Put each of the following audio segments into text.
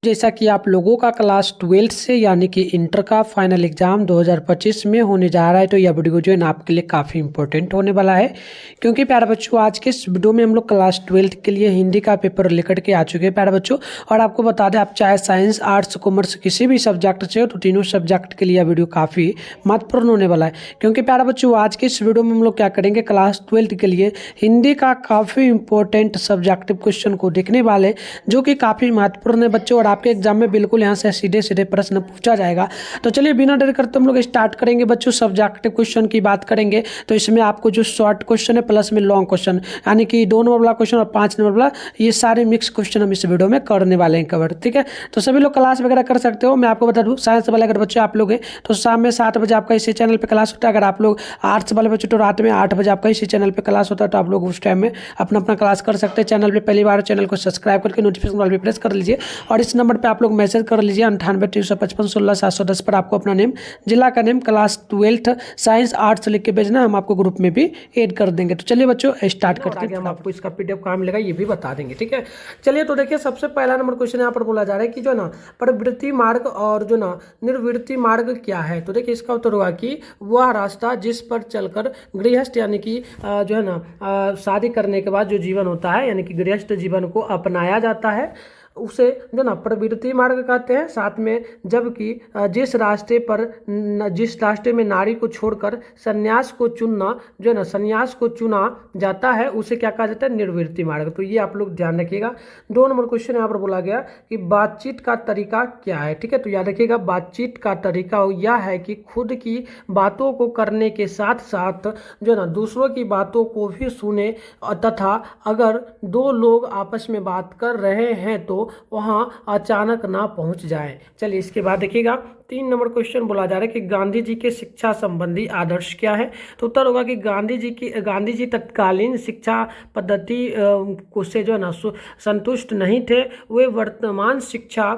जैसा कि आप लोगों का क्लास 12 से यानी कि इंटर का फाइनल एग्जाम 2025 में होने जा रहा है, तो यह वीडियो जो है ना आपके लिए काफ़ी इंपॉर्टेंट होने वाला है। क्योंकि प्यारे बच्चों, आज के इस वीडियो में हम लोग क्लास 12 के लिए हिंदी का पेपर लेकर के आ चुके हैं प्यारे बच्चों। और आपको बता दें, आप चाहे साइंस, आर्ट्स, कॉमर्स किसी भी सब्जेक्ट से हो तो तीनों सब्जेक्ट के लिए यह वीडियो काफ़ी महत्वपूर्ण होने वाला है। क्योंकि प्यारे बच्चों, आज के इस वीडियो में हम लोग क्या करेंगे, क्लास 12 के लिए हिंदी का काफ़ी इंपॉर्टेंट सब्जेक्टिव क्वेश्चन को देखने वाले, जो कि काफ़ी महत्वपूर्ण है बच्चों। और आपके एग्जाम में बिल्कुल यहाँ से सीधे सीधे प्रश्न पूछा जाएगा। तो चलिए बिना देर करते हम लोग स्टार्ट करेंगे बच्चों। सब्जेक्टिव क्वेश्चन की बात करेंगे तो इसमें आपको जो शॉर्ट क्वेश्चन है प्लस में लॉन्ग क्वेश्चन, यानी कि 2 नंबर वाला क्वेश्चन और 5 नंबर वाला, ये सारे मिक्स क्वेश्चन हम इस वीडियो में करने वाले हैं कवर। ठीक है, तो सभी लोग क्लास वगैरह कर सकते हो। मैं आपको बता दूँ, साइंस वाले अगर बच्चे आप लोग हैं तो शाम में 7 बजे आपका इसी चैनल पर क्लास होता है। अगर आप लोग आर्ट्स वाले बच्चे तो रात में 8 बजे आपका इसी चैनल पर क्लास होता है। तो आप लोग उस टाइम में अपना अपना क्लास कर सकते हैं। चैनल पर पहली बार चैनल को सब्सक्राइब करके नोटिफिकेशन वाल भी प्रेस कर लीजिए और इस नंबर पर आप लोग मैसेज कर लीजिए 98-355-16-710 पर। आपको अपना नेम, जिला का नेम, क्लास 12 साइंस आर्ट्स लिख के भेजना, हम आपको ग्रुप में भी ऐड कर देंगे। तो चलिए बच्चों स्टार्ट करते हैं। हम आपको इसका पीडीएफ कहाँ मिलेगा ये भी बता देंगे। ठीक है, चलिए तो देखिए, सबसे पहला नंबर क्वेश्चन यहाँ पर बोला जा रहा है कि जो ना प्रवृत्ति मार्ग और जो ना निर्वृत्ति मार्ग क्या है। तो देखिए इसका उत्तर होगा कि वह रास्ता जिस पर चलकर गृहस्थ यानी कि जो है ना शादी करने के बाद जो जीवन होता है, यानी कि गृहस्थ जीवन को अपनाया जाता है, उसे जो ना प्रवृत्ति मार्ग कहते हैं। साथ में जबकि जिस रास्ते में नारी को छोड़कर संन्यास को चुनना, जो ना संन्यास को चुना जाता है, उसे क्या कहा जाता है, निर्वृत्ति मार्ग। तो ये आप लोग ध्यान रखिएगा। 2 नंबर क्वेश्चन यहाँ पर बोला गया कि बातचीत का तरीका क्या है। ठीक है, तो याद रखिएगा, बातचीत का तरीका यह है कि खुद की बातों को करने के साथ साथ जो ना दूसरों की बातों को भी सुने, तथा अगर 2 लोग आपस में बात कर रहे हैं तो वहां अचानक ना पहुंच जाए। चलिए इसके बाद देखिएगा, 3 नंबर क्वेश्चन बोला जा रहा है कि गांधी जी के शिक्षा संबंधी आदर्श क्या है। तो उत्तर होगा कि गांधी जी तत्कालीन शिक्षा पद्धति को से जो है ना संतुष्ट नहीं थे। वे वर्तमान शिक्षा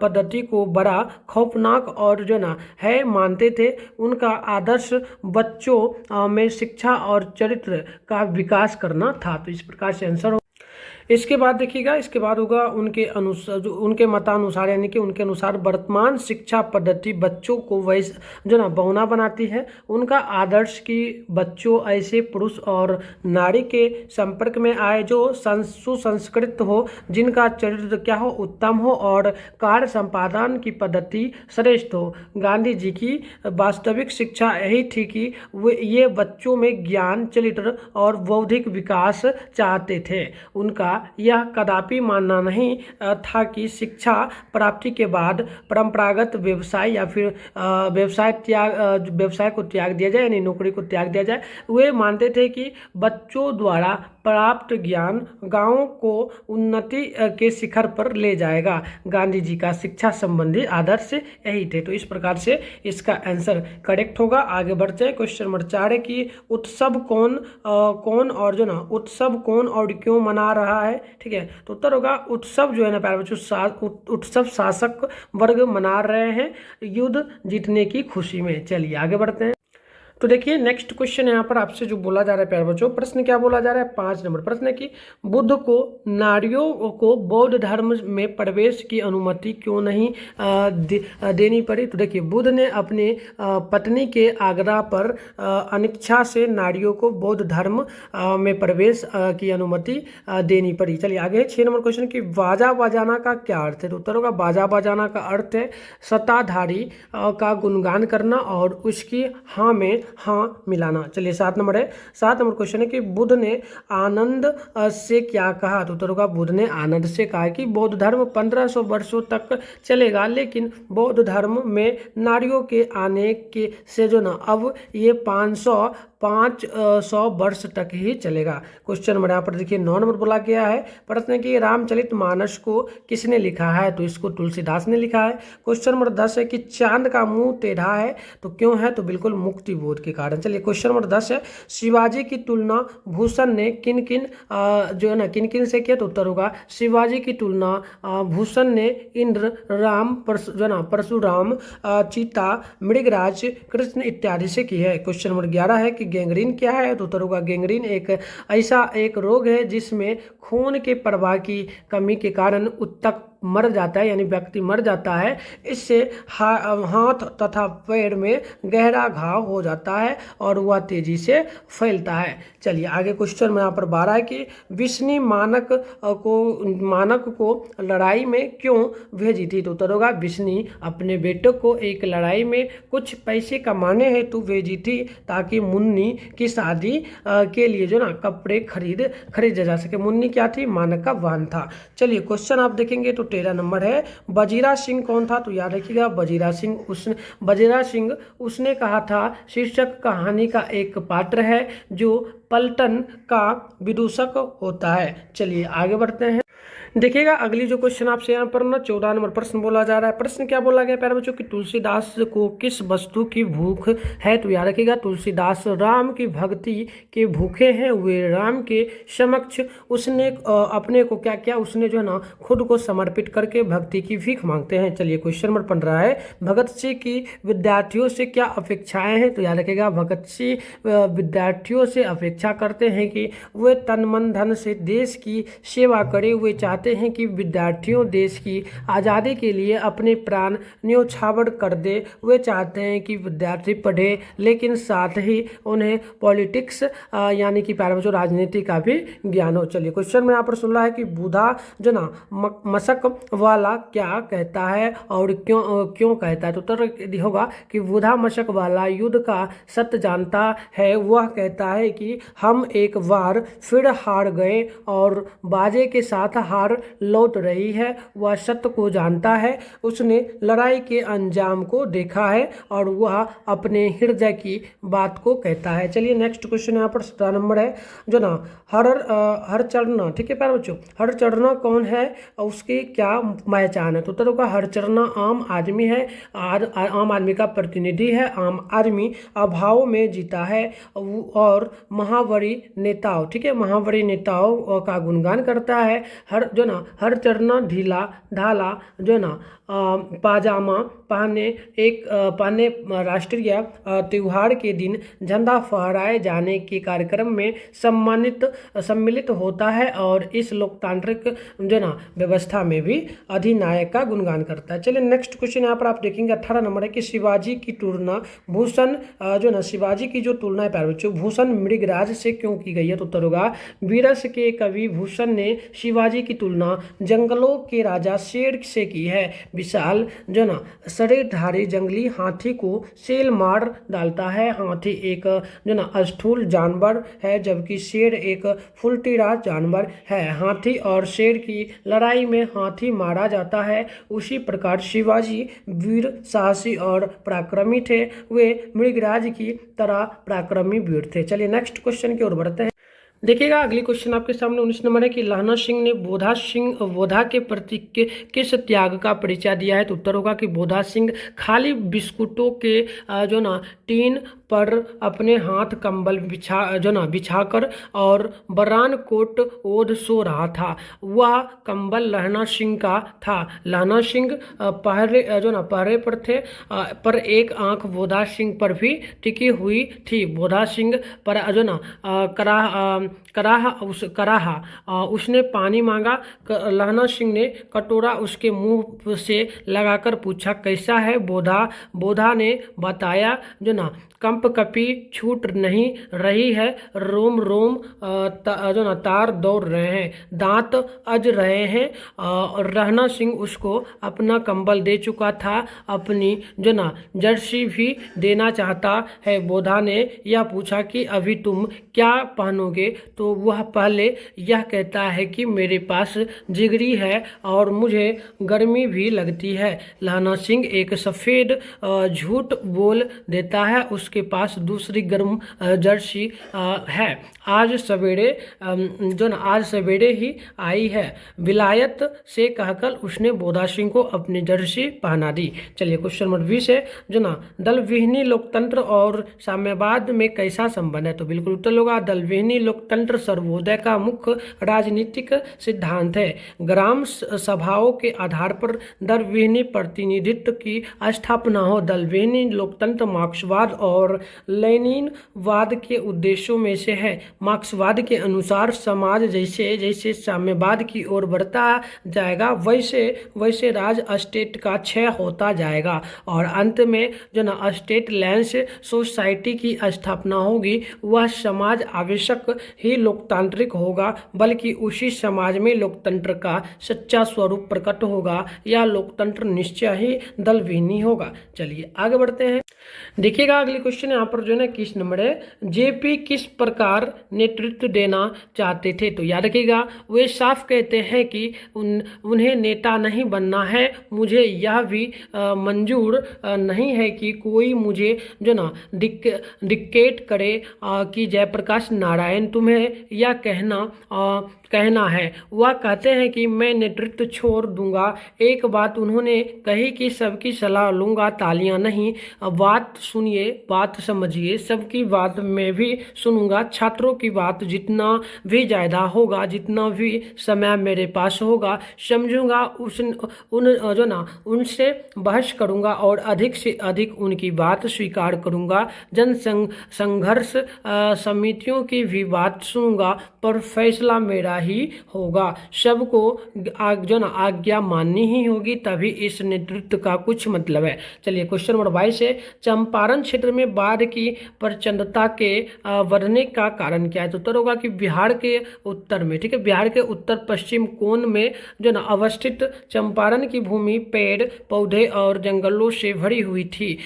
पद्धति को बड़ा खौफनाक और जो ना है मानते थे। उनका आदर्श बच्चों में शिक्षा और चरित्र का विकास करना था। तो इस प्रकार से आंसर। इसके बाद देखिएगा, इसके बाद होगा उनके अनुसार, जो उनके मतानुसार, यानी कि उनके अनुसार वर्तमान शिक्षा पद्धति बच्चों को वैसे जो ना बौना बनाती है। उनका आदर्श कि बच्चों ऐसे पुरुष और नारी के संपर्क में आए जो सुसंस्कृत हो, जिनका चरित्र क्या हो, उत्तम हो और कार्य संपादन की पद्धति श्रेष्ठ हो। गांधी जी की वास्तविक शिक्षा यही थी कि ये बच्चों में ज्ञान, चरित्र और बौद्धिक विकास चाहते थे। उनका यह कदापि मानना नहीं था कि शिक्षा प्राप्ति के बाद परंपरागत व्यवसाय या फिर व्यवसाय को त्याग दिया जाए, यानी नौकरी को त्याग दिया जाए। वे मानते थे कि बच्चों द्वारा प्राप्त ज्ञान गांवों को उन्नति के शिखर पर ले जाएगा। गांधी जी का शिक्षा संबंधी आदर्श यही थे। तो इस प्रकार से इसका आंसर करेक्ट होगा। आगे बढ़ते हैं। क्वेश्चन नंबर 4 है कि उत्सव कौन और जो ना उत्सव कौन और क्यों मना रहा है। ठीक है, तो उत्तर होगा उत्सव जो है ना प्यारे बच्चों, उत्सव शासक वर्ग मना रहे हैं युद्ध जीतने की खुशी में। चलिए आगे बढ़ते हैं। तो देखिए नेक्स्ट क्वेश्चन यहाँ पर आपसे जो बोला जा रहा है प्यारे बच्चों, प्रश्न क्या बोला जा रहा है, 5 नंबर प्रश्न है कि बुद्ध को नारियों को बौद्ध धर्म में प्रवेश की अनुमति क्यों नहीं देनी पड़ी। तो देखिए, बुद्ध ने अपने पत्नी के आग्रह पर अनिच्छा से नारियों को बौद्ध धर्म में प्रवेश की अनुमति देनी पड़ी। चलिए आगे 6 नंबर क्वेश्चन की बाजा बजाना का क्या अर्थ है। तो उत्तर होगा बाजा बजाना का अर्थ है सत्ताधारी का गुणगान करना और उसकी हाँ में हाँ मिलाना। चलिए 7 नंबर है। 7 नंबर क्वेश्चन है कि बुद्ध ने आनंद से क्या कहा। तो उत्तर होगा बुद्ध ने आनंद से कहा कि बौद्ध धर्म 1500 वर्षों तक चलेगा, लेकिन बौद्ध धर्म में नारियों के आने के से जो ना अब ये 500 वर्ष तक ही चलेगा। क्वेश्चन नंबर यहाँ पर देखिए 9 नंबर बोला गया है। प्रश्न है कि रामचरितमानस को किसने लिखा है। तो इसको तुलसीदास ने लिखा है। क्वेश्चन नंबर 10 है कि चांद का मुंह टेढ़ा है, तो क्यों है। तो बिल्कुल मुक्ति बोध के कारण। चलिए क्वेश्चन नंबर 10 है शिवाजी की तुलना भूषण ने किन किन जो है ना किन किन से किया। तो उत्तर होगा शिवाजी की तुलना भूषण ने इंद्र, राम, जो ना परशुराम, चीता, मृगराज, कृष्ण इत्यादि से की है। क्वेश्चन नंबर 11 है कि गैंग्रीन क्या है। तो उत्तर होगा गैंग्रीन एक रोग है जिसमें खून के प्रवाह की कमी के कारण मर जाता है यानी व्यक्ति मर जाता है, इससे हाथ तथा पैर में गहरा घाव हो जाता है और वह तेजी से फैलता है। चलिए आगे क्वेश्चन में यहाँ पर 12 है कि विष्णु मानक को लड़ाई में क्यों भेजी थी? तो उत्तर होगा विष्णु अपने बेटे को एक लड़ाई में कुछ पैसे कमाने हेतु भेजी थी ताकि मुन्नी की शादी के लिए जो ना कपड़े खरीदे जा सके। मुन्नी क्या थी? मानक का वाहन था। चलिए क्वेश्चन आप देखेंगे तो 13 नंबर है, वजीरा सिंह कौन था? तो याद रखिएगा वजीरा सिंह उसने कहा था शीर्षक कहानी का एक पात्र है जो पलटन का विदूषक होता है। चलिए आगे बढ़ते हैं। देखिएगा अगली जो क्वेश्चन आपसे यहाँ पर ना 14 नंबर प्रश्न बोला जा रहा है। प्रश्न क्या बोला गया प्यारे बच्चों कि तुलसीदास को किस वस्तु की भूख है? तो याद रखिएगा तुलसीदास राम की भक्ति के भूखे हैं। वे राम के समक्ष उसने अपने को क्या किया? उसने जो है ना खुद को समर्पित करके भक्ति की भीख मांगते हैं। चलिए क्वेश्चन नंबर 15 है, भगत सिंह की विद्यार्थियों से क्या अपेक्षाएं हैं? तो याद रखिएगा भगत सिंह विद्यार्थियों से अपेक्षा करते हैं कि वे तन मन धन से देश की सेवा करें। वे चाहते हैं कि विद्यार्थियों देश की आज़ादी के लिए अपने प्राण न्योछावर कर दे। वे चाहते हैं कि विद्यार्थी पढ़े लेकिन साथ ही उन्हें पॉलिटिक्स यानी कि प्यारे बच्चों राजनीति का भी ज्ञान हो। चलिए क्वेश्चन में यहाँ पर सुन रहा है कि बूढ़ा जो ना मशक वाला क्या कहता है और क्यों कहता है? तो उत्तर होगा कि बूढ़ा मशक वाला युद्ध का सत्य जानता है। वह कहता है कि हम एक बार फिर हार गए और बाजे के साथ हार लौट रही है। वह सत्य को जानता है, उसने लड़ाई के अंजाम को देखा है और वह अपने हृदय की बात को कहता है। चलिए नेक्स्ट क्वेश्चन यहाँ पर 17 नंबर है जो ना हर चढ़ना, ठीक है प्यारे बच्चों, हर चढ़ना कौन है? उसकी क्या पहचान है? तो उत्तर होगा हर चढ़ना आम आदमी है, आम आदमी का प्रतिनिधि है। आम आदमी अभाव में जीता है और महावरी नेताओं, ठीक है, महावरी नेताओं का गुणगान करता है। हर चढ़ना ढीला ढाला जो ना पाजामा पहने राष्ट्रीय त्योहार के दिन झंडा फहराए जाने के कार्यक्रम में सम्मिलित होता है और इस लोकतांत्रिक जो ना व्यवस्था में भी अधिनायक का गुणगान करता है। चलिए नेक्स्ट क्वेश्चन यहाँ पर आप देखेंगे 18 नंबर है कि शिवाजी की तुलना भूषण जो ना शिवाजी की जो तुलना है प्यारे बच्चों भूषण मृगराज से क्यों की गई है? तो उत्तर होगा वीरस के कवि भूषण ने शिवाजी की तुलना जंगलों के राजा शेर से की है। विशाल जो ना शरीरधारी जंगली हाथी को शेर मार डालता है। हाथी एक जो ना स्थूल जानवर है जबकि शेर एक फुर्तीला जानवर है। हाथी और शेर की लड़ाई में हाथी मारा जाता है। उसी प्रकार शिवाजी वीर साहसी और पराक्रमी थे। वे मृगराज की तरह पराक्रमी वीर थे। चलिए नेक्स्ट क्वेश्चन की ओर बढ़ते हैं। देखिएगा अगली क्वेश्चन आपके सामने 19 नंबर है कि लहना सिंह ने बोधा के प्रति किस त्याग का परिचय दिया है? तो उत्तर होगा कि बोधा सिंह खाली बिस्कुटों के जो ना टीन पर अपने हाथ कंबल बिछाकर और बरान कोट ओढ़ सो रहा था। वह कंबल लहना सिंह का था। लहना सिंह पहरे पर थे पर एक आंख बोधा सिंह पर भी टिकी हुई थी। बोधा सिंह पर जो ना कराहा उसने पानी मांगा। लहना सिंह ने कटोरा उसके मुंह से लगाकर पूछा कैसा है? बोधा ने बताया जो ना कंपकपी छूट नहीं रही है, रोम रोम जो ना तार दौड़ रहे हैं, दांत अज रहे हैं। और लहना सिंह उसको अपना कंबल दे चुका था, अपनी जो ना जर्सी भी देना चाहता है। बोधा ने यह पूछा कि अभी तुम क्या पहनोगे? तो वह पहले यह कहता है कि मेरे पास जिगरी है और मुझे गर्मी भी लगती है। लहना सिंह एक सफ़ेद झूठ बोल देता है, उसके पास दूसरी गर्म जर्सी है। आज सवेरे ही आई है। विलायत से कहकर उसने बोधा सिंह को अपनी जर्सी पहना दी। चलिए क्वेश्चन नंबर 20 है जो ना दल विहीनी लोकतंत्र और साम्यवाद में कैसा संबंध है? तो बिल्कुल उत्तर होगा दल विहीनी लोकतंत्र सर्वोदय का मुख्य राजनीतिक सिद्धांत है। ग्राम सभाओं के आधार पर दल विहीनी प्रतिनिधित्व की स्थापना हो। दल विहीनी लोकतंत्र मार्क्सवाद और और लेनिनवाद के उद्देश्यों में से है। मार्क्सवाद के अनुसार समाज जैसे जैसे साम्यवाद की ओर बढ़ता जाएगा वैसे वैसे राज स्टेट का क्षय होता जाएगा और अंत में जो ना स्टेट लैंड सोसाइटी की स्थापना होगी। वह समाज आवश्यक ही लोकतांत्रिक होगा, बल्कि उसी समाज में लोकतंत्र का सच्चा स्वरूप प्रकट होगा। यह लोकतंत्र निश्चय ही दलविहीन होगा। चलिए आगे बढ़ते हैं। देखिएगा अगली क्वेश्चन यहाँ पर जो है ना 21 नंबर है, जेपी किस प्रकार नेतृत्व देना चाहते थे? तो याद रखिएगा वे साफ कहते हैं कि उन्हें नेता नहीं बनना है। मुझे यह भी मंजूर नहीं है कि कोई मुझे जो ना डिक्टेट करे कि जयप्रकाश नारायण तुम्हें यह कहना है। वह कहते हैं कि मैं नेतृत्व छोड़ दूंगा। एक बात उन्होंने कही कि सबकी सलाह लूंगा, तालियां नहीं। बात सुनिए, बात समझिए, सबकी बात मैं भी सुनूंगा। छात्रों की बात जितना भी ज़्यादा होगा, जितना भी समय मेरे पास होगा, समझूंगा, उनसे बहस करूंगा और अधिक से अधिक उनकी बात स्वीकार करूंगा। जन संघर्ष समितियों की भी बात सुनूंगा, पर फैसला मेरा ही होगा। सबको आज्ञा माननी ही होगी, तभी इस नेतृत्व का कुछ मतलब है। चलिए क्वेश्चन नंबर 22 है, चंपारण क्षेत्र में बाढ़ की प्रचंडता के बढ़ने का कारण क्या है? तो उत्तर होगा कि बिहार के उत्तर में, ठीक है, बिहार के उत्तर पश्चिम कोण में अवस्थित चंपारण की भूमि पेड़ पौधे और जंगलों से भरी हुई थी।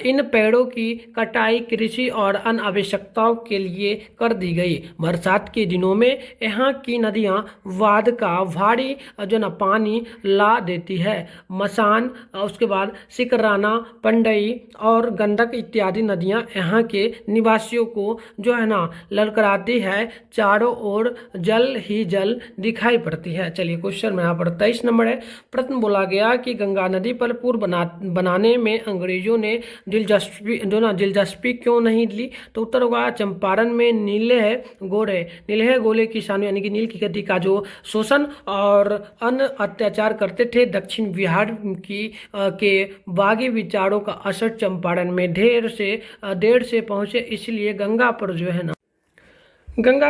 इन पेड़ों की कटाई कृषि और अन्य आवश्यकताओं के लिए कर दी गई। बरसात के दिनों में यहाँ की नदियाँ वाद का भारी पानी ला देती है। मसान, उसके बाद सिकराना, पंडई और गंडक इत्यादि नदियाँ यहाँ के निवासियों को ललकराती है। चारों ओर जल ही जल दिखाई पड़ती है। चलिए क्वेश्चन में यहाँ पर 23 नंबर है। प्रश्न बोला गया कि गंगा नदी पर पुल बनाने में अंग्रेजों ने दिलचस्पी क्यों नहीं ली? तो उत्तर होगा चंपारण में नीले गोले किसानों यानी कि नील की खेती का जो शोषण और अन्य अत्याचार करते थे। दक्षिण बिहार के बागी विचारों का असर चंपारण में देर से पहुंचे, इसलिए गंगा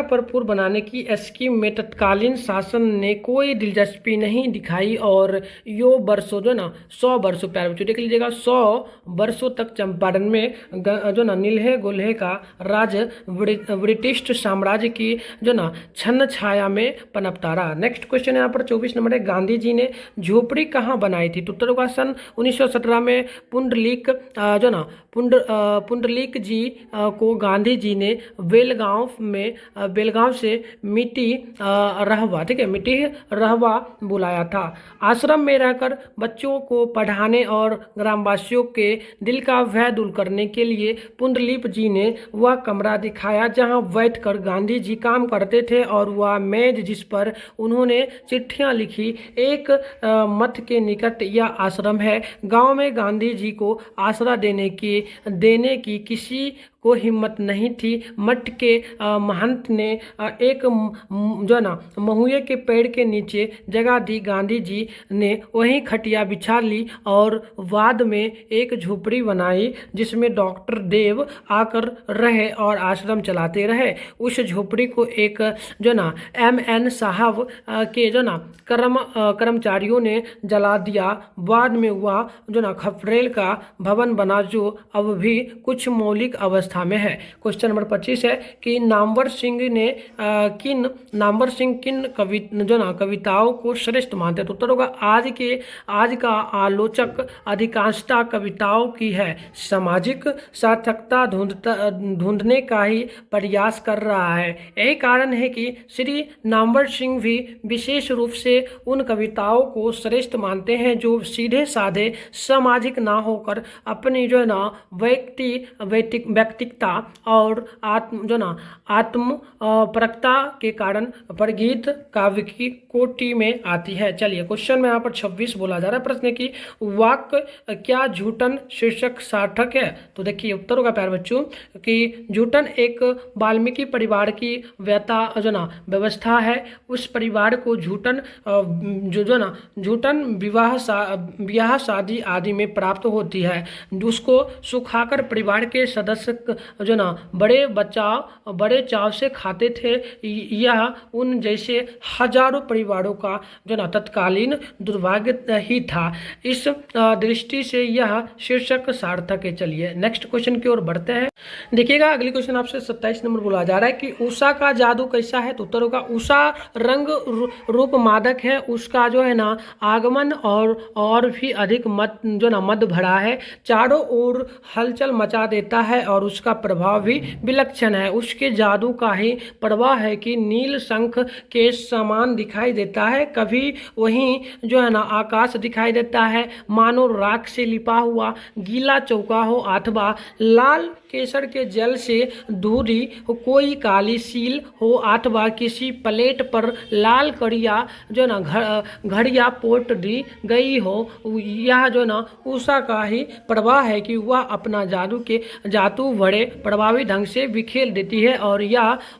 पर पुल बनाने की स्कीम में तत्कालीन शासन ने कोई दिलचस्पी नहीं दिखाई और यो वर्षों 100 वर्षों, प्यारे बच्चों देख लीजिएगा, 100 वर्षों तक चंपारण में नील्हे गोल्हे का राज ब्रिटिश साम्राज्य की छन्न छाया में पनपता रहा। नेक्स्ट क्वेश्चन यहाँ पर 24 नंबर है, गांधी जी ने झोपड़ी कहाँ बनाई थी? तो उत्तर होगा सन 1917 में पुंडलीक जी को गांधी जी ने बेलगांव से मिट्टी रहवा बुलाया था। आश्रम में रहकर बच्चों को पढ़ाने और ग्रामवासियों के दिल का भय दूर करने के लिए पुंडलीक जी ने वह कमरा दिखाया जहां बैठकर गांधी जी काम करते थे और वह मेज जिस पर उन्होंने चिट्ठियां लिखी एक मठ के निकट यह आश्रम है। गांव में गांधी जी को आसरा देने की किसी को हिम्मत नहीं थी। मठ के महंत ने एक महुए के पेड़ के नीचे जगह दी। गांधी जी ने वहीं खटिया बिछा ली और बाद में एक झोपड़ी बनाई जिसमें डॉक्टर देव आकर रहे और आश्रम चलाते रहे। उस झोपड़ी को एक MN साहब के कर्मचारियों ने जला दिया। बाद में वह खपरेल का भवन बना जो अब भी कुछ मौलिक अवस्था में है। क्वेश्चन नंबर 25 है कि नामवर सिंह किन कविताओं को श्रेष्ठ मानते हैं? तो उत्तर होगा आज का आलोचक अधिकांशता कविताओं की है। सामाजिक सार्थकता ढूंढने का ही प्रयास कर रहा है। यही कारण है कि श्री नामवर सिंह भी विशेष रूप से उन कविताओं को श्रेष्ठ मानते हैं जो सीधे साधे सामाजिक ना होकर अपनी व्यक्तिकता और आत्मपरकता के कारण परगीत काव्य की कोटि में आती है। चलिए क्वेश्चन में यहाँ पर 26 बोला जा रहा है। प्रश्न की वाक्य क्या झूठन शीर्षक सार्थक है? तो देखिए उत्तर होगा प्यारे बच्चों कि झूठन एक वाल्मीकि परिवार की व्यवस्था है। उस परिवार को झूठन ब्याह शादी आदि में प्राप्त होती है। उसको सुखाकर परिवार के सदस्य जो ना बड़े चाव से खाते थे। यह उन जैसे हजारों परिवारों का जो ना तत्कालीन दुर्भाग्य ही था। इस दृष्टि से यह शीर्षक सार्थक है। चलिए नेक्स्ट क्वेश्चन की ओर बढ़ते हैं। देखिएगा अगली क्वेश्चन आपसे 27 नंबर बोला जा रहा है कि उषा का जादू कैसा है। तो उत्तर होगा उषा रंग रूप मादक है, उसका जो है ना आगमन और भी अधिक मद भरा है, चारों ओर हलचल मचा देता है और उसका प्रभाव भी विलक्षण है। उसके जादू का ही प्रभाव है कि नील शंख के समान दिखाई देता है, कभी वहीं जो है ना आकाश दिखाई देता है मानो राख से लिपा हुआ गीला चौका हो, अथवा लाल केसर के जल से धुरी कोई काली सील हो, अथवा किसी प्लेट पर लाल कड़िया जो ना घड़िया पोट दी गई हो। यह जो ना उषा का ही प्रभाव है कि वह अपना जादू बड़े प्रभावी ढंग से बिखेर देती है और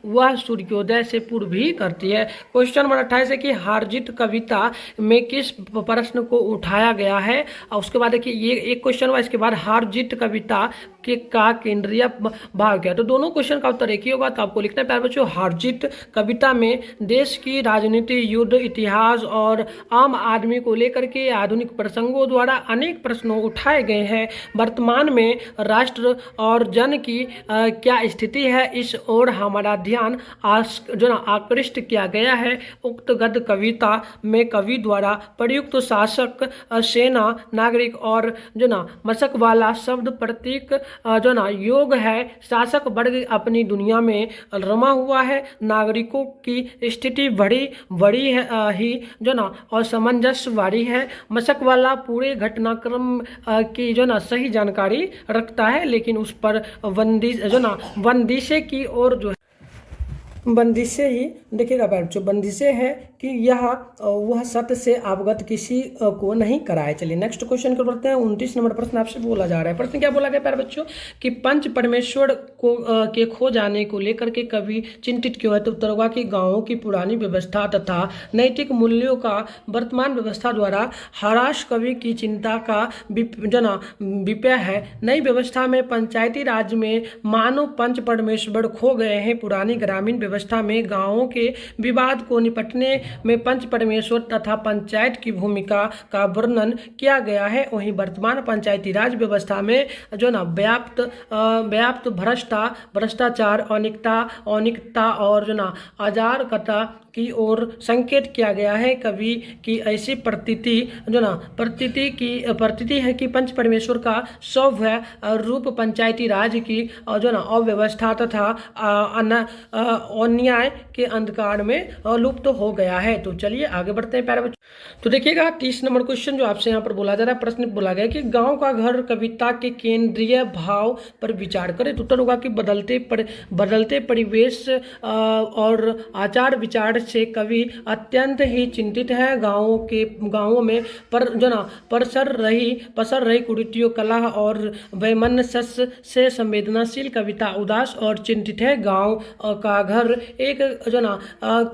वह सूर्योदय से पूर्व ही करती है। क्वेश्चन नंबर 28 है कि हार जीत कविता में किस प्रश्न को उठाया गया है। और उसके बाद देखिए ये एक क्वेश्चन हुआ, इसके बाद हार जीत कविता का केंद्रीय भाग क्या है। तो दोनों क्वेश्चन का उत्तर एक ही होगा, तो आपको लिखना है प्यारे बच्चों हार जीत कविता में देश की राजनीति, युद्ध, इतिहास और आम आदमी को लेकर के आधुनिक प्रसंगों द्वारा अनेक प्रश्न उठाए गए हैं। वर्तमान में राष्ट्र और जन की क्या स्थिति है, इस ओर हमारा ध्यान जो ना आकृष्ट किया गया है। उक्त गद्य कविता में कवि द्वारा प्रयुक्त शासक, सेना, नागरिक और जो ना मशक वाला शब्द प्रतीक जो ना योग है। शासक वर्ग अपनी दुनिया में रमा हुआ है, नागरिकों की स्थिति बड़ी है ही जो ना असमंजस्य वाली है। मशक वाला पूरे घटनाक्रम की जो ना सही जानकारी रखता है, लेकिन उस पर बंदिशें की ओर जो बंदिशें ही देखिएगा बच्चों, बंदिशें है कि वह सत्य से अवगत किसी को नहीं कराए। चलिए नेक्स्ट क्वेश्चन को बढ़ते हैं। 29 नंबर प्रश्न आपसे बोला जा रहा है। प्रश्न क्या बोला गया प्यारे बच्चों कि पंच परमेश्वर के खो जाने को लेकर के कवि चिंतित क्यों है। तो उत्तर होगा कि गांवों की पुरानी व्यवस्था तथा नैतिक मूल्यों का वर्तमान व्यवस्था द्वारा हराश कवि की चिंता का विषय है। नई व्यवस्था में पंचायती राज में मानव पंच परमेश्वर खो गए हैं। पुरानी ग्रामीण व्यवस्था में गांवों के विवाद को निपटने में पंच परमेश्वर तथा पंचायत की भूमिका का वर्णन किया गया है। वहीं वर्तमान पंचायती राज व्यवस्था में जो ना व्याप्त भ्रष्टाचार, अनिकता और जो ना अराजकता की ओर संकेत किया गया है। कवि की ऐसी प्रतीति है कि पंच परमेश्वर का सौभ्य रूप पंचायती राज की जो ना अव्यवस्था तथा अन्याय के अंधकार में लुप्त हो गया है। तो चलिए आगे बढ़ते हैं प्यारे बच्चों। तो देखिएगा 30 नंबर क्वेश्चन जो आपसे यहाँ पर बोला जा रहा है, प्रश्न बोला गया कि गांव का घर कविता के केंद्रीय भाव पर विचार करें। तो उत्तर होगा कि बदलते परिवेश और आचार विचार से कवि अत्यंत ही चिंतित है। गांवों में पसर रही कुरीतियों, कला और वैमनस्य से संवेदनशील कविता उदास और चिंतित है। गांव का घर एक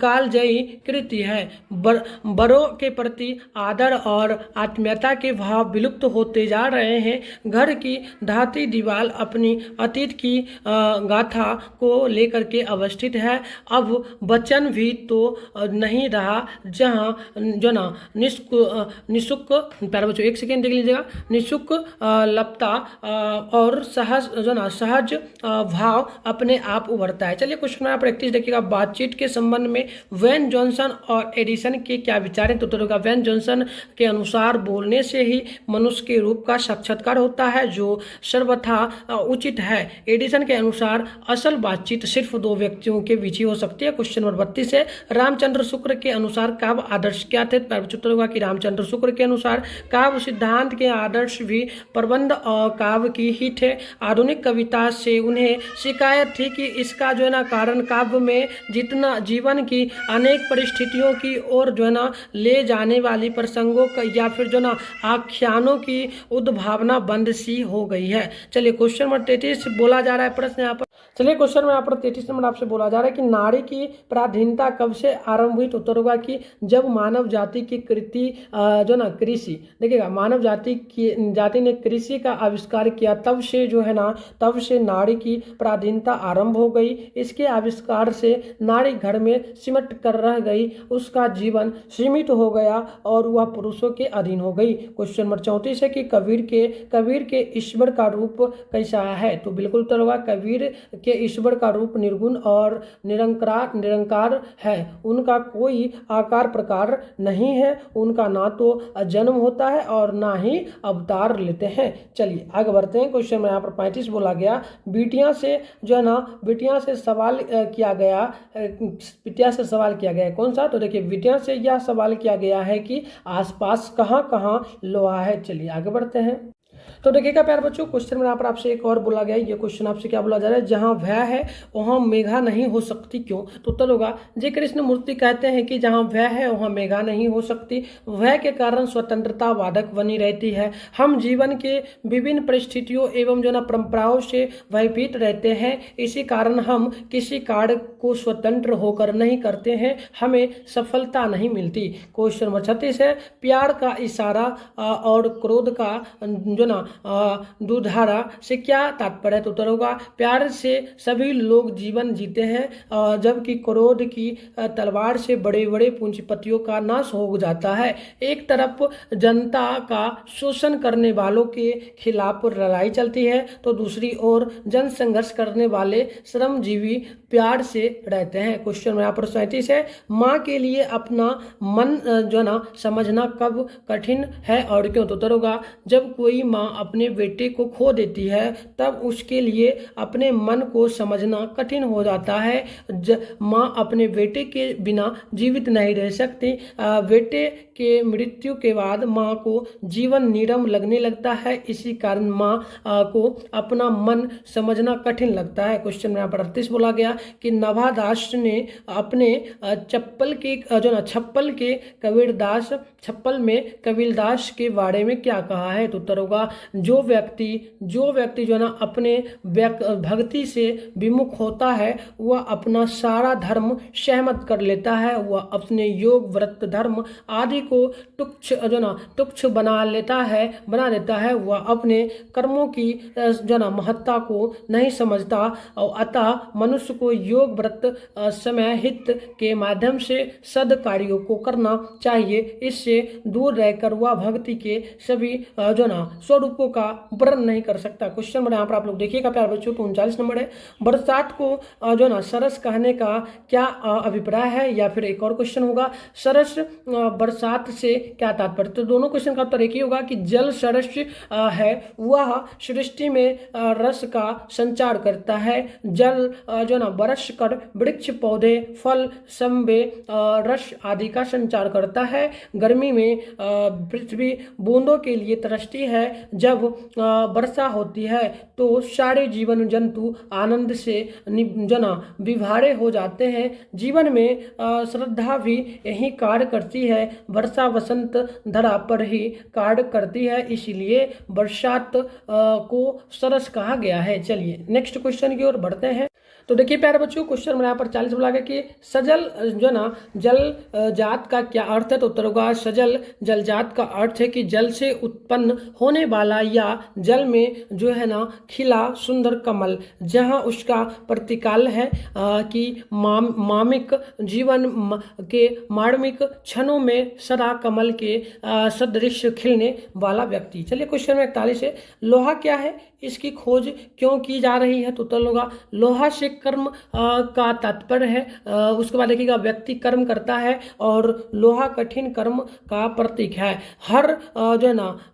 कालजयी कृति है। बड़ों के प्रति आदर और आत्मीयता के भाव विलुप्त होते जा रहे हैं। घर की ढाती दीवार अपनी अतीत की गाथा को लेकर के अवस्थित है। अब वचन भी तो नहीं रहा जहाँ जो ना निशुक प्यारे बच्चों एक सेकेंड देख लीजिएगा, निशुक लपता और सहज भाव अपने आप उभरता है। चलिए क्वेश्चन नंबर 31 देखिएगा, बातचीत के संबंध में वेन जॉनसन और एडिसन के क्या विचार हैं। तो उत्तर वेन जॉनसन के अनुसार बोलने से ही मनुष्य के रूप का साक्षात्कार होता है, जो सर्वथा उचित है। एडिसन के अनुसार असल बातचीत सिर्फ दो व्यक्तियों के बीच ही हो सकती है। क्वेश्चन नंबर 32 है, रामचंद्र शुक्र के अनुसार काव्य आदर्श क्या थे। उत्तर होगा कि रामचंद्र शुक्र के अनुसार काव्य सिद्धांत के आदर्श भी प्रबंध और काव्य की ही थे। आधुनिक कविता से उन्हें शिकायत थी कि इसका जो है ना कारण काव्य में जितना जीवन की अनेक परिस्थितियों की ओर जो है ना ले जाने वाली प्रसंगों का या फिर जो ना आख्यानों की उद्भावना बंद सी हो गई है। चलिए क्वेश्चन नंबर 33 बोला जा रहा है प्रश्न यहाँ पर चलिए क्वेश्चन में यहाँ पर 33 नंबर आपसे बोला जा रहा है कि नारी की पराधीनता कब से आरंभ हुई। तो उत्तर होगा कि जब मानव जाति की कृषि देखिएगा, मानव जाति ने कृषि का आविष्कार किया, तब से जो है ना, तब से नारी की पराधीनता आरंभ हो गई। इसके आविष्कार से नारी घर में सिमट कर रह गई, उसका जीवन सीमित हो गया और वह पुरुषों के अधीन हो गई। क्वेश्चन नंबर 34 है कि कबीर के ईश्वर का रूप कैसा है। तो बिल्कुल उत्तर होगा कबीर के ईश्वर का रूप निर्गुण और निरंकार है। उनका कोई आकार प्रकार नहीं है, उनका ना तो जन्म होता है और ना ही अवतार लेते हैं। चलिए आगे बढ़ते हैं। क्वेश्चन में यहाँ पर 35 बोला गया, बिटिया से जो है ना, बिटिया से सवाल किया गया कौन सा। तो देखिए बिटिया से यह सवाल किया गया है कि आसपास कहाँ कहाँ लोहा है। चलिए आगे बढ़ते हैं। तो देखिएगा प्यारे बच्चों, क्वेश्चन में यहाँ पर आपसे एक और बोला गया है। ये क्वेश्चन आपसे क्या बोला जा रहा है, जहाँ वह है वहाँ मेघा नहीं हो सकती, क्यों। तो उत्तर होगा जी कृष्ण मूर्ति कहते हैं कि जहाँ वह है वहाँ मेघा नहीं हो सकती। वह के कारण स्वतंत्रता वादक बनी रहती है। हम जीवन के विभिन्न परिस्थितियों एवं जो ना परंपराओं से भयभीत रहते हैं, इसी कारण हम किसी कार्य को स्वतंत्र होकर नहीं करते हैं, हमें सफलता नहीं मिलती। क्वेश्चन नंबर 36 है, प्यार का इशारा और क्रोध का जो ना दुधारा से क्या तात्पर्य है। तो उत्तर होगा प्यार से सभी लोग जीवन जीते हैं, जबकि क्रोध की तलवार से बड़े बड़े पूंजीपतियों का नाश हो जाता है। एक तरफ जनता का शोषण करने वालों के खिलाफ लड़ाई चलती है, तो दूसरी ओर जन संघर्ष करने वाले श्रमजीवी प्यार से रहते हैं। क्वेश्चन में यहाँ पर 37 है, माँ के लिए अपना मन जो ना समझना कब कठिन है और क्यों। तो उत्तर होगा जब कोई माँ अपने बेटे को खो देती है, तब उसके लिए अपने मन को समझना कठिन हो जाता है। माँ अपने बेटे के बिना जीवित नहीं रह सकती। बेटे के मृत्यु के बाद माँ को जीवन नीरम लगने लगता है, इसी कारण माँ को अपना मन समझना कठिन लगता है। क्वेश्चन में यहाँ पर 38 बोला गया कि नवादास ने अपने छप्पल में कबीरदास के बारे में क्या कहा है। तो उत्तर होगा जो व्यक्ति जो है ना अपने भक्ति से विमुख होता है, वह अपना सारा धर्म सहमत कर लेता है, वह अपने योग व्रत धर्म आदि को तुच्छ बना देता है, वह अपने कर्मों की महत्ता को नहीं समझता। और अतः मनुष्य को योग व्रत समय हित के माध्यम से सद कार्यों को करना चाहिए, इससे दूर रहकर वह भक्ति के सभी स्वरूपों का वर्णन नहीं कर सकता। क्वेश्चन नंबर यहाँ पर आप लोग देखिएगा प्यारे बच्चों, 39 नंबर है, बरसात को सरस कहने का क्या अभिप्राय है। या फिर एक और क्वेश्चन होगा, सरस बरसात से क्या तात्पर्य। तो दोनों क्वेश्चन का उत्तर एक ही होगा कि जल सरस है, वह सृष्टि में रस का संचार करता है। जल बरस कर वृक्ष पौधे फल संबे रस आदि का संचार करता है। गर्मी में पृथ्वी बूंदों के लिए तरसती है, जब वर्षा होती है तो सारे जीवन जंतु आनंद से विभारे हो जाते हैं। जीवन में श्रद्धा भी यही कार्य करती है, वर्षा वसंत धरा पर ही कार्य करती है, इसीलिए बरसात को सरस कहा गया है। चलिए नेक्स्ट क्वेश्चन की ओर बढ़ते हैं। तो देखिए प्यारे बच्चों, क्वेश्चन में यहाँ पर 40 बोला गया कि सजल जल जात का क्या अर्थ है। तो उत्तर होगा सजल जल जात का अर्थ है कि जल से उत्पन्न होने वाला या जल में खिला सुंदर कमल, जहाँ उसका प्रतिकाल है कि मामिक जीवन के मार्मिक क्षणों में सदा कमल के सदृश खिलने वाला व्यक्ति। चलिए क्वेश्चन में 41 है, लोहा क्या है, इसकी खोज क्यों की जा रही है। तो उत्तर होगा लोहा से कर्म का तात्पर्य है। उसके बाद देखिएगा व्यक्ति कर्म करता है और लोहा कठिन कर्म का प्रतीक है। हर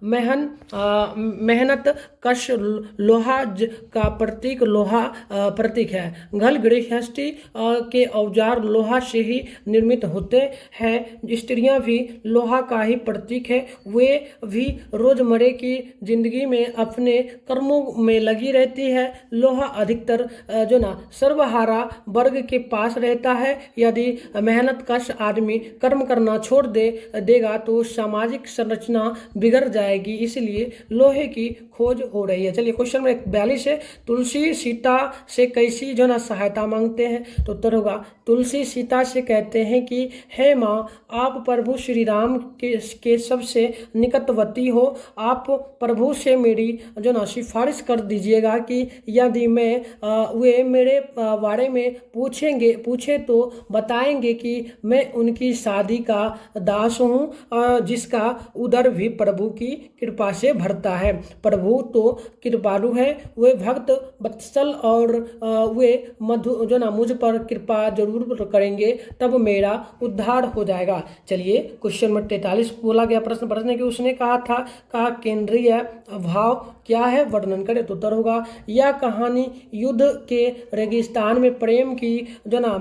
मेहनत कश लोहा का प्रतीक है। घल गृहस्थी के औजार लोहा से ही निर्मित होते हैं। स्त्रियां भी लोहा का ही प्रतीक है, वे भी रोजमर्रे की जिंदगी में अपने कर्मों में लगी रहती है। लोहा अधिकतर सर्वहारा वर्ग के पास रहता है। यदि मेहनत कश आदमी कर्म करना छोड़ देगा तो सामाजिक संरचना बिगड़ जाएगी, इसलिए लोहे की खोज हो रही है। चलिए क्वेश्चन नंबर 42 है, तुलसी सीता से कैसी जो ना सहायता मांगते हैं? तो उत्तर होगा, तुलसी सीता से कहते हैं कि हे माँ, आप प्रभु श्री राम के सबसे निकटवर्ती हो, आप प्रभु से मेरी जो ना सिफारिश कर दीजिएगा कि यदि वे मेरे बारे में पूछे तो बताएंगे कि मैं उनकी शादी का दास हूँ, जिसका उदर भी प्रभु की कृपा से भरता है। प्रभु तो कृपालु है, वे भक्त वत्सल और वे जो ना मुझ पर कृपा जरूर करेंगे, तब मेरा उद्धार हो जाएगा। चलिए क्वेश्चन नंबर 43 बोला गया प्रश्न कि उसने कहा केंद्रीय भाव क्या है, वर्णन करें। तो उत्तर होगा, यह कहानी युद्ध के रेगिस्तान में प्रेम की जो ना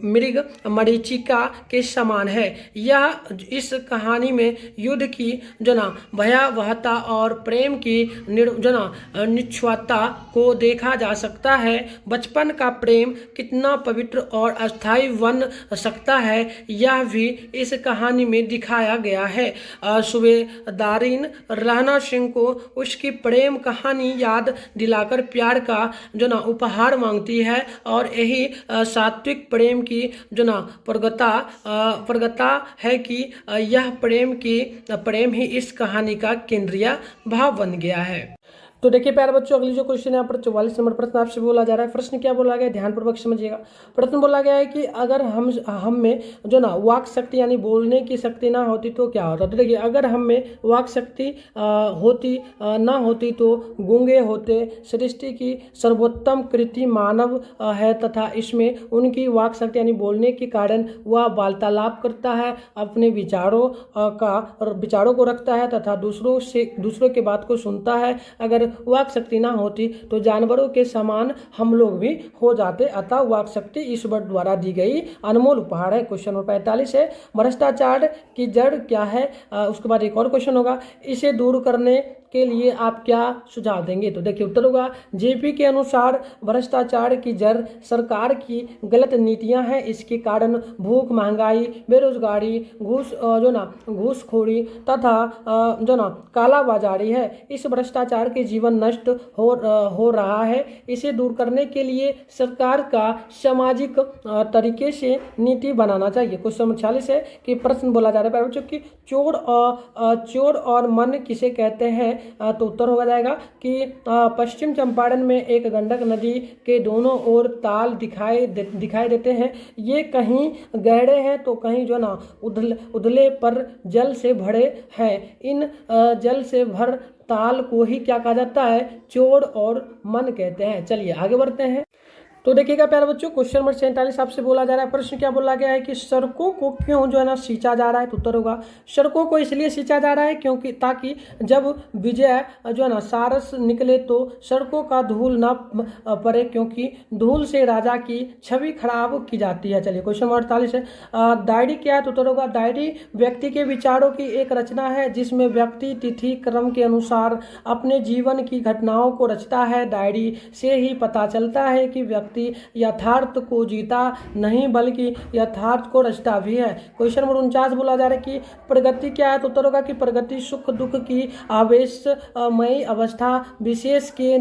मृग मरीचिका के समान है। यह इस कहानी में युद्ध की जो ना भयावहता और प्रेम की निश्चलता को देखा जा सकता है। बचपन का प्रेम कितना पवित्र और अस्थायी बन सकता है, यह भी इस कहानी में दिखाया गया है। सूबेदारिन राणा सिंह को उसकी प्रेम कहानी याद दिलाकर प्यार का जो ना उपहार मांगती है, और यही सात्विक प्रेम की जो ना प्रगता है कि यह प्रेम ही इस कहानी का केंद्रीय भाव बन गया है। तो देखिए प्यारे बच्चों, अगली जो क्वेश्चन है यहाँ पर 44 नंबर प्रश्न आपसे बोला जा रहा है। प्रश्न क्या बोला गया है, ध्यानपूर्वक समझिएगा। प्रश्न बोला गया है कि अगर हम में जो ना वाक शक्ति यानी बोलने की शक्ति ना होती तो क्या होता। तो देखिए, अगर हम में वाक शक्ति ना होती तो गूंगे होते। सृष्टि की सर्वोत्तम कृति मानव है तथा इसमें उनकी वाक शक्ति यानी बोलने के कारण वह वार्तालाप करता है, अपने विचारों को रखता है तथा दूसरों के बात को सुनता है। अगर वाक शक्ति ना होती तो जानवरों के समान हम लोग भी हो जाते, अतः वाक शक्ति ईश्वर द्वारा दी गई अनमोल उपहार है। क्वेश्चन नंबर 45 है, भ्रष्टाचार की जड़ क्या है। उसके बाद एक और क्वेश्चन होगा, इसे दूर करने के लिए आप क्या सुझाव देंगे। तो देखिए उत्तर होगा, जेपी के अनुसार भ्रष्टाचार की जड़ सरकार की गलत नीतियां हैं। इसके कारण भूख, महंगाई, बेरोजगारी, घूसखोरी तथा जो ना कालाबाजारी है। इस भ्रष्टाचार के जीवन नष्ट हो रहा है। इसे दूर करने के लिए सरकार का सामाजिक तरीके से नीति बनाना चाहिए। क्वेश्चन नंबर 46 है कि प्रश्न बोला जा रहा है बच्चों की चोर और मन किसे कहते हैं। तो उत्तर हो जाएगा कि पश्चिम चंपारण में एक गंडक नदी के दोनों ओर ताल दिखाई देते हैं। ये कहीं गहरे हैं तो कहीं जो ना उधले पर जल से भरे हैं। इन जल से भर ताल को ही क्या कहा जाता है, चोर और मन कहते हैं। चलिए आगे बढ़ते हैं। तो देखिएगा प्यारे बच्चों, क्वेश्चन नंबर 47 आपसे बोला जा रहा है। प्रश्न क्या बोला गया है कि सड़कों को क्यों जो है ना सींचा जा रहा है। तो उत्तर होगा, सड़कों को इसलिए सींचा जा रहा है क्योंकि ताकि जब विजय जो है ना सारस निकले तो सड़कों का धूल न पड़े, क्योंकि धूल से राजा की छवि खराब की जाती है। चलिए क्वेश्चन नंबर 48 है, डायरी क्या है। तो उत्तर होगा, डायरी व्यक्ति के विचारों की एक रचना है जिसमें व्यक्ति तिथि क्रम के अनुसार अपने जीवन की घटनाओं को रचता है। डायरी से ही पता चलता है कि व्यक्ति यथार्थ को जीता नहीं बल्कि यथार्थ को रचता भी है। क्वेश्चन नंबर 49 बोला जा रहा है कि प्रगति क्या है। तो उत्तर होगा कि प्रगति सुख दुख की आवेशमयी अवस्था विशेष के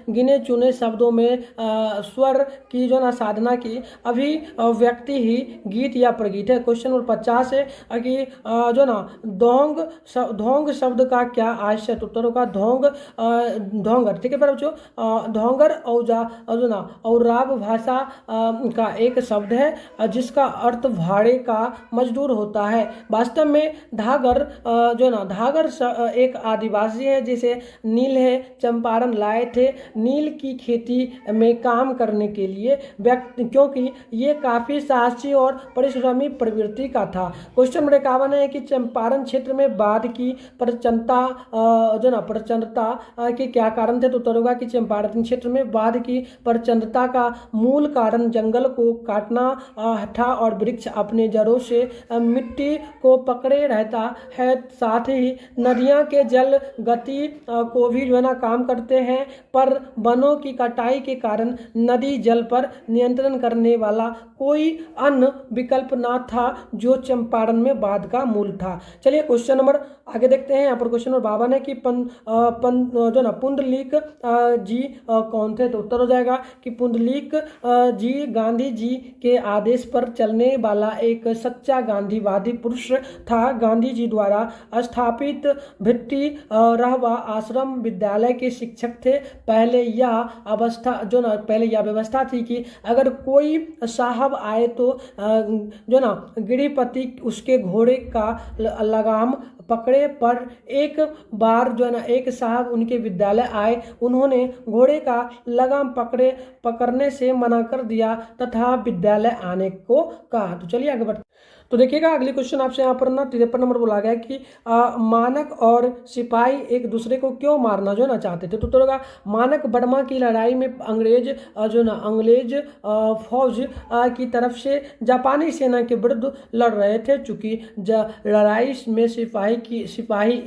गिने चुने शब्दों में स्वर की जो ना साधना की अभिव्यक्ति ही गीत या प्रगीत है। क्वेश्चन नंबर 50 है कि जो ना ढोंग शब्द का क्या आशय। तो उत्तर होगा ढोंगर। ठीक है बच्चों, ढोंगर और भाषा का एक शब्द है जिसका अर्थ भाड़े का मजदूर होता है। वास्तव में धागर एक आदिवासी है जिसे नील है चंपारण लाए थे नील की खेती में काम करने के लिए, क्योंकि ये काफी साहसी और परिश्रमी प्रवृत्ति का था। क्वेश्चन नंबर 51 है कि चंपारण क्षेत्र में बाढ़ की प्रचंडता के क्या कारण थे। तो उत्तर होगा कि चंपारण क्षेत्र में बाढ़ की प्रचंडता का इसका मूल कारण जंगल को काटना था और वृक्ष अपने जड़ों से मिट्टी को पकड़े रहता है। साथ ही नदियां के जल गति को भी जो है ना काम करते हैं, पर वनों की कटाई के कारण नदी जल पर नियंत्रण करने वाला कोई अन्य विकल्प ना था, जो चंपारण में वाद का मूल था। चलिए क्वेश्चन नंबर आगे देखते हैं। यहाँ पर क्वेश्चन नंबर 52 है कि जो ना पुंडलीक जी कौन थे? तो उत्तर हो जाएगा कि पुंडलीक जी गांधी जी के आदेश पर चलने वाला एक सच्चा गांधीवादी पुरुष था। गांधी जी द्वारा स्थापित भिट्टी रहवा आश्रम विद्यालय के शिक्षक थे। पहले यह व्यवस्था थी कि अगर कोई साहब आए तो जो ना गिरिपति उसके घोड़े का लगाम पकड़े, पर एक बार जो है ना एक साहब उनके विद्यालय आए, उन्होंने घोड़े का लगाम पकड़ने से मना कर दिया तथा विद्यालय आने को कहा। तो चलिए आगे बढ़ते। तो देखिएगा अगली क्वेश्चन आपसे यहाँ पर ना 53 नंबर बोला गया कि मानक और सिपाही एक दूसरे को क्यों मारना जो ना चाहते थे? तो होगा मानक बर्मा की लड़ाई में अंग्रेज फौज की तरफ से जापानी सेना के विरुद्ध लड़ रहे थे। चूंकि लड़ाई में सिपाही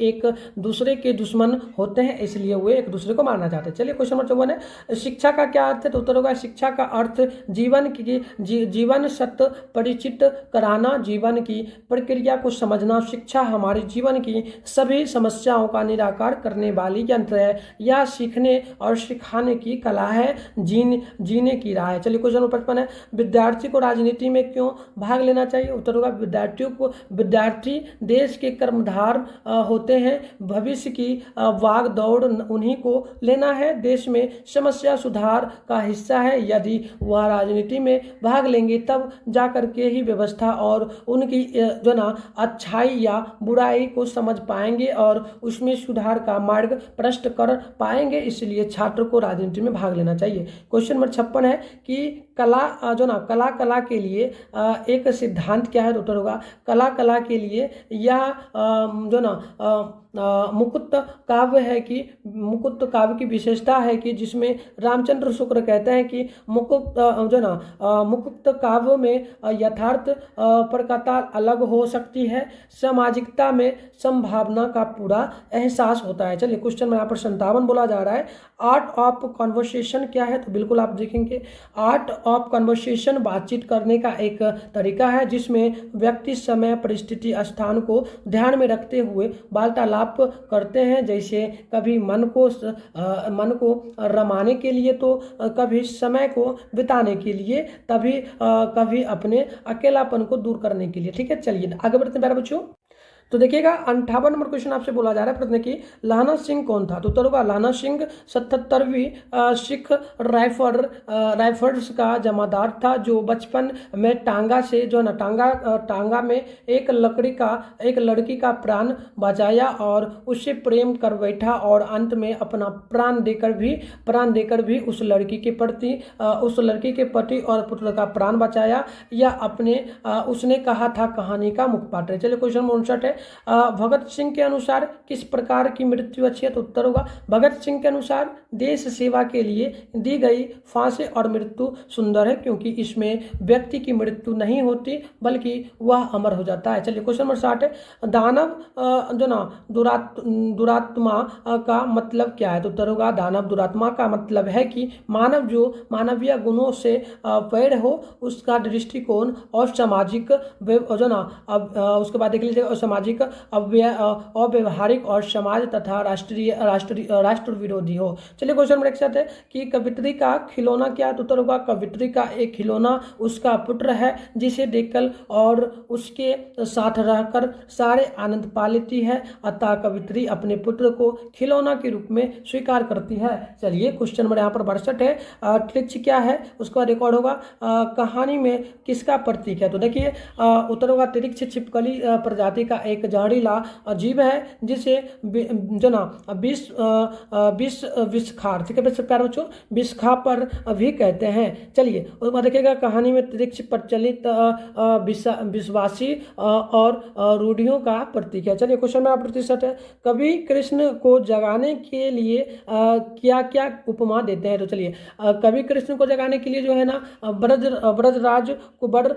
एक दूसरे के दुश्मन होते हैं, इसलिए वे एक दूसरे को मारना चाहते हैं। चलिए क्वेश्चन नंबर 54 है, शिक्षा का क्या अर्थ है? तो उत्तर होगा शिक्षा का अर्थ जीवन सत्य परिचित कराना, जीवन की प्रक्रिया को समझना। शिक्षा हमारे जीवन की सभी समस्याओं का निराकरण करने वाली यंत्र है। यह सीखने और सिखाने की कला है, जीने की राह है। चलिए क्वेश्चन नंबर 55 है, विद्यार्थी को राजनीति में क्यों भाग लेना चाहिए? उत्तर होगा विद्यार्थी देश के कर्मधार होते हैं। भविष्य की भाग दौड़ उन्हीं को लेना है। देश में समस्या सुधार का हिस्सा है। यदि वह राजनीति में भाग लेंगे तब जाकर के ही व्यवस्था और उनकी जो ना अच्छाई या बुराई को समझ पाएंगे और उसमें सुधार का मार्ग प्रशस्त कर पाएंगे। इसलिए छात्र को राजनीति में भाग लेना चाहिए। क्वेश्चन नंबर 56 है कि कला के लिए एक सिद्धांत क्या है? तो उत्तर होगा कला के लिए यह मुकुट काव्य की विशेषता है कि जिसमें रामचंद्र शुक्र कहते हैं कि मुकुट काव्य में यथार्थ प्रकता अलग हो सकती है, सामाजिकता में संभावना का पूरा एहसास होता है। चलिए क्वेश्चन में यहाँ पर 57 बोला जा रहा है, आर्ट ऑफ कन्वर्सेशन क्या है? तो बिल्कुल आप देखेंगे आर्ट ऑफ कन्वर्सेशन बातचीत करने का एक तरीका है जिसमें व्यक्ति समय परिस्थिति स्थान को ध्यान में रखते हुए वार्तालाप करते हैं। जैसे कभी मन को रमाने के लिए तो कभी समय को बिताने के लिए, कभी अपने अकेलापन को दूर करने के लिए। ठीक है, चलिए आगे बढ़ते हैं प्यारे बच्चों। तो देखिएगा 58 नंबर क्वेश्चन आपसे बोला जा रहा है प्रश्न की लाना सिंह कौन था? तो उत्तर होगा लाना सिंह 77वीं सिख राइफल्स का जमादार था, जो बचपन में टांगा में एक लड़की का प्राण बचाया और उससे प्रेम कर बैठा और अंत में अपना प्राण देकर भी उस लड़की के पति और पुत्र का प्राण बचाया। यह उसने कहा था कहानी का मुख्य पात्र है। चलिए क्वेश्चन 59 है, भगत सिंह के अनुसार किस प्रकार की मृत्यु अच्छी है? तो उत्तर होगा भगत सिंह के अनुसार देश सेवा के लिए दी गई फांसी और मृत्यु सुंदर है, क्योंकि इसमें व्यक्ति की मृत्यु नहीं होती बल्कि वह अमर हो जाता है। चलिए क्वेश्चन नंबर 60 है, दानव दुरात्मा का मतलब क्या है? तो उत्तर होगा दानव दुरात्मा का मतलब है कि मानव जो मानवीय गुणों से पैर हो, उसका दृष्टिकोण और सामाजिक उसके बाद देख लीजिए सामाजिक अव्यवहारिक और समाज तथा राष्ट्र विरोधी हो। चलिए क्वेश्चन नंबर 61 है कि कवित्री का खिलौना क्या है? तो उत्तर होगा कवित्री का एक खिलौना उसका पुत्र है, जिसे देखकर और उसके साथ रहकर सारे आनंद पा लेती है, अतः कवित्री अपने पुत्र को खिलौना के रूप में स्वीकार करती है। चलिए क्वेश्चन नंबर यहाँ पर 62 है, ट्रिक्स क्या है? उसका रिकॉर्ड होगा कहानी में किसका प्रतीक है? तो देखिए उत्तर होगा त्रिक्ष छिपकली प्रजाति का एक जहरीला जीव है जिसे जो ना विषखार, ठीक है प्यारे बच्चों, विषखार भी कहते हैं। चलिए उसके बाद देखिएगा कहानी में त्रिक्ष प्रचलित विश्वासी और रूढ़ियों का प्रतीक है। चलिए क्वेश्चन नंबर 67 है, कवि कृष्ण को जगाने के लिए क्या क्या उपमा देते हैं। तो चलिए कवि कृष्ण को जगाने के लिए जो है ना ब्रजराज कुबर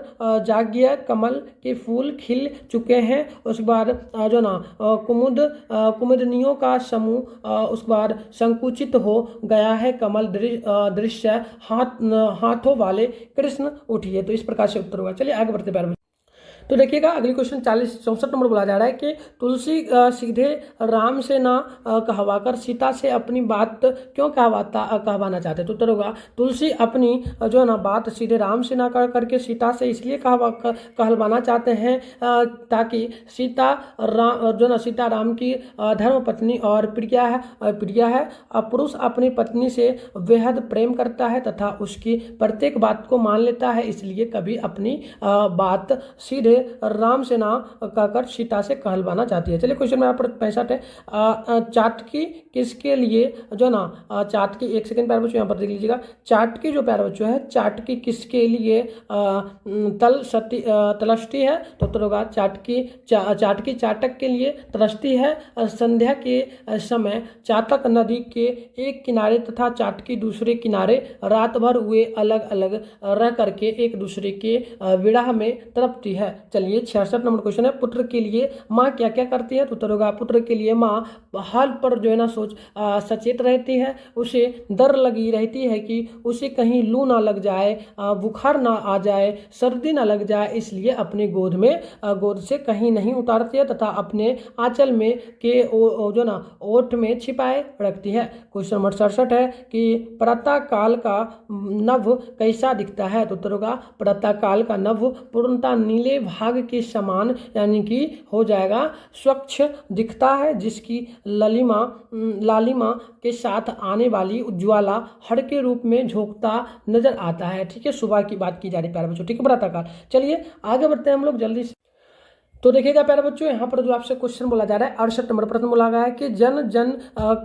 जाग गया, कमल के फूल खिल चुके हैं, उसके बाद जो ना कुमुदनियों का समूह उसके बाद संकुचित हो गया है, कमल दृश्य हाथों वाले कृष्ण उठिए। तो इस प्रकार से उत्तर होगा। चलिए आगे बढ़ते प्यारे। तो देखिएगा अगली क्वेश्चन 64 नंबर बोला जा रहा है कि तुलसी सीधे राम से ना कहवाकर सीता से अपनी बात क्यों कहवाना चाहते। तो उत्तर होगा तुलसी अपनी जो है ना बात सीधे राम से ना कह करके सीता से इसलिए कहलवाना चाहते हैं ताकि सीता राम की धर्म पत्नी और प्रिया है। पुरुष अपनी पत्नी से बेहद प्रेम करता है तथा उसकी प्रत्येक बात को मान लेता है, इसलिए कभी अपनी बात सीधे राम से ना कहकर सीता से कहलवाना चाहती है। चलिए क्वेश्चन में यहाँ पर 65 है, चाटकी किसके लिए जो ना चाटकी, एक सेकंड प्यारे बच्चों यहाँ पर देख लीजिएगा, चाटकी जो प्यारे बच्चों है चाटकी किसके लिए तलष्टी है। तो उत्तर होगा चाटकी चाटक के लिए तलष्टी है। संध्या के समय चातक नदी के एक किनारे तथा चाटकी दूसरे किनारे रात भर वे अलग अलग रह करके एक दूसरे के विरह में तड़पती है। चलिए 66 नंबर क्वेश्चन है, पुत्र के लिए माँ क्या क्या करती है। तो उत्तर होगा पुत्र के लिए माँ हाल पर जो है ना सचेत रहती है, उसे डर लगी रहती है कि उसे कहीं लू ना लग जाए, बुखार ना आ जाए, सर्दी ना लग जाए, इसलिए अपने गोद से कहीं नहीं उतारती है तथा अपने आंचल में के जो ना ओठ में छिपाए रखती है। क्वेश्चन नंबर 67 है कि प्रातः काल का नभ कैसा दिखता है। तो उत्तर होगा प्रातः काल का नभ पूर्णतः नीले भाग के समान यानी कि हो जाएगा स्वच्छ दिखता है, जिसकी लालिमा के साथ आने वाली उज्ज्वला हर के रूप में झोंकता नजर आता है। ठीक है, सुबह की बात की जा रही प्यारे बच्चों, ठीक है प्रातःकाल। चलिए आगे बढ़ते हैं हम लोग जल्दी से। तो देखिएगा प्यारे बच्चों यहाँ पर जो आपसे क्वेश्चन बोला जा रहा है 68 नंबर प्रश्न बोला गया है कि जन जन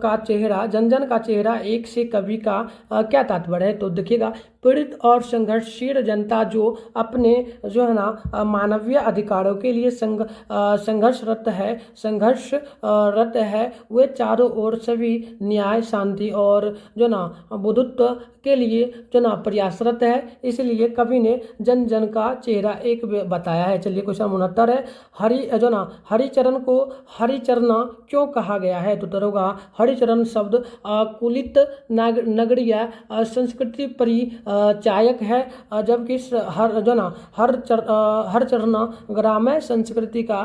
का चेहरा एक से कवि का क्या तात्पर्य है। तो देखिएगा पीड़ित और संघर्षशील जनता जो अपने जो है ना मानवीय अधिकारों के लिए संघर्षरत है वे चारों ओर सभी न्याय शांति और जो ना बुद्धत्व के लिए जो ना प्रयासरत है, इसलिए कवि ने जन जन का चेहरा एक बताया है। चलिए क्वेश्चन 69 है, हरिचरण को हरिचरना क्यों कहा गया है। तो उत्तर होगा हरिचरण शब्द कुलित नगरीय संस्कृति परिचायक है, जबकि हरचरना ग्राम्य संस्कृति का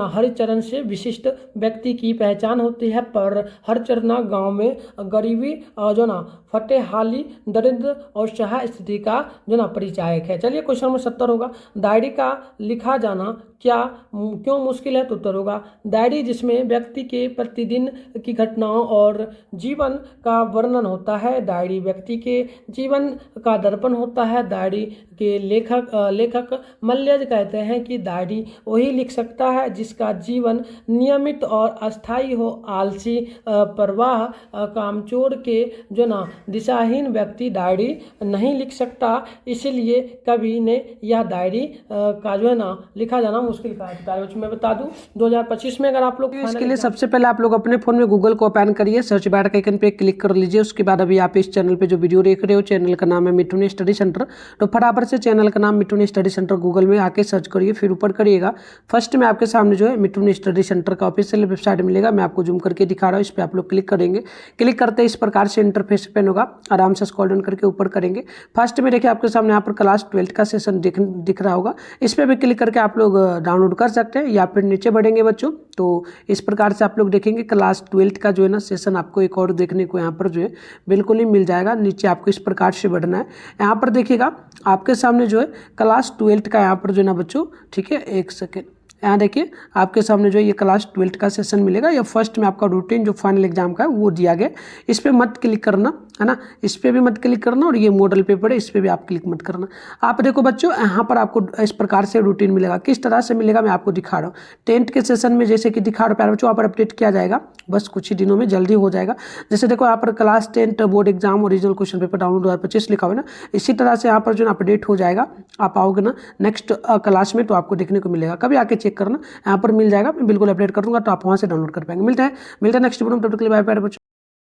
हरिचरण से विशिष्ट व्यक्ति की पहचान होती है, पर हरचरना गांव में गरीबी जो ना फटेहाली दरिद्र और सहाय स्थिति का जो ना परिचायक है। चलिए क्वेश्चन नंबर 70 होगा, डायरी का लिखा जाना क्यों मुश्किल है। तो उत्तर होगा डायरी जिसमें व्यक्ति के प्रतिदिन की घटनाओं और जीवन का वर्णन होता है, डायरी व्यक्ति के जीवन का दर्पण होता है। डायरी के लेखक मल्यज कहते हैं कि डायरी वही लिख सकता है जिसका जीवन नियमित और अस्थायी हो, आलसी प्रवाह कामचोर के जो ना दिशाहीन व्यक्ति डायरी नहीं लिख सकता, इसलिए कवि ने यह डायरी का जो है ना लिखा जाना मुश्किल कहा है। मैं बता दूं 2025 में अगर आप लोग इसके लिए सबसे पहले आप लोग अपने फोन में गूगल को ओपन करिए, सर्च बार के आइकन पे क्लिक कर लीजिए। उसके बाद अभी आप इस चैनल पे जो वीडियो देख रहे हो चैनल का नाम है मिठुन स्टडी सेंटर, तो फटाफट से चैनल का नाम मिठुन स्टडी सेंटर गूगल में आके सर्च करिए, फिर ऊपर करिएगा। फर्स्ट में आपके सामने जो है मिठुन स्टडी सेंटर का ऑफिशियल वेबसाइट मिलेगा, मैं आपको जूम करके दिखा रहा हूँ। इस पर आप लोग क्लिक करेंगे, क्लिक करते इस प्रकार से इंटरफेस ओपन होगा, आराम से स्क्रॉल डाउन करके ऊपर करेंगे। फर्स्ट में देखिए आपके सामने यहाँ पर क्लास 12 का सेशन दिख रहा होगा, इस पर भी क्लिक करके आप लोग डाउनलोड कर सकते हैं, या फिर नीचे बढ़ेंगे बच्चों तो इस प्रकार से आप लोग देखेंगे क्लास 12 का जो है ना सेशन आपको एक और देखने को यहाँ पर जो है बिल्कुल ही मिल जाएगा। नीचे आपको इस प्रकार से बढ़ना है, यहाँ पर देखिएगा आपके सामने जो है क्लास 12 का यहाँ पर जो है ना बच्चों, ठीक है एक सेकेंड, यहाँ देखिए आपके सामने जो ये क्लास 12 का सेशन मिलेगा। या फर्स्ट में आपका रूटीन जो फाइनल एग्जाम का है वो दिया गया, इस पर मत क्लिक करना, है ना, इस पर भी मत क्लिक करना, और ये मॉडल पेपर है इस पर भी आप क्लिक मत करना। आप देखो बच्चों, यहाँ पर आपको इस प्रकार से रूटीन मिलेगा। किस तरह से मिलेगा मैं आपको दिखा रहा हूँ। 10th के सेशन में जैसे कि दिखा रहा हूँ प्यारे बच्चों, यहाँ पर अपडेट किया जाएगा, बस कुछ ही दिनों में जल्दी हो जाएगा। जैसे देखो यहाँ पर class 10 board exam original question paper download 2025 लिखा हुआ है ना, इसी तरह से यहाँ पर जो अपडेट हो जाएगा। आप आओगे ना नेक्स्ट क्लास में तो आपको देखने को मिलेगा, कभी आके चेक करना, यहाँ पर मिल जाएगा, मैं बिल्कुल अपडेट कर दूंगा, तो आप वहाँ से डाउनलोड कर पाएंगे। मिलता है नेक्स्ट वीडियो में, तब तक के लिए बाय बाय बच्चों।